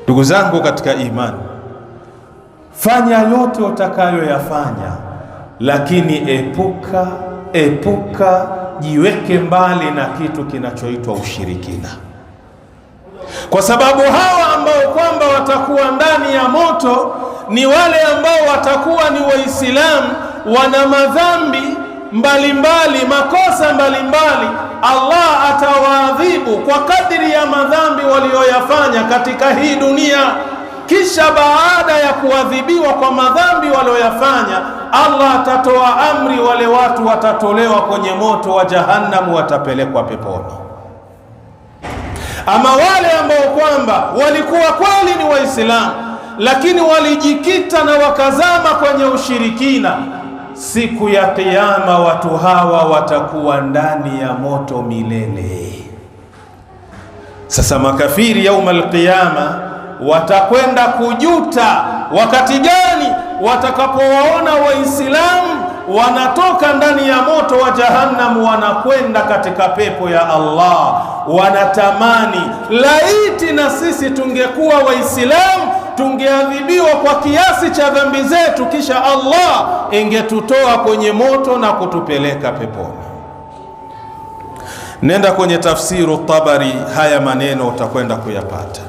Ndugu zangu katika imani, fanya yote utakayoyafanya, lakini epuka, jiweke mbali na kitu kinachoitwa ushirikina, kwa sababu hawa ambao kwamba watakuwa ndani ya moto ni wale ambao watakuwa ni Waislamu, wana madhambi mbalimbali, makosa mbalimbali. Allah atawaadhibu kwa kadiri ya madhambi walioyafanya katika hii dunia. Kisha baada ya kuadhibiwa kwa madhambi walioyafanya, Allah atatoa amri, wale watu watatolewa kwenye moto wa Jahannamu, watapelekwa peponi. Ama wale ambao kwamba walikuwa kweli ni Waislamu, lakini walijikita na wakazama kwenye ushirikina, siku ya Kiyama watu hawa watakuwa ndani ya moto milele. Sasa makafiri yaumul qiyama watakwenda kujuta wakati gani? Watakapowaona Waislamu wanatoka ndani ya moto wa Jahannamu, wanakwenda katika pepo ya Allah. Wanatamani, laiti na sisi tungekuwa Waislamu, tungeadhibiwa kwa kiasi cha dhambi zetu, kisha Allah ingetutoa kwenye moto na kutupeleka peponi. Nenda kwenye tafsiru Tabari, haya maneno utakwenda kuyapata.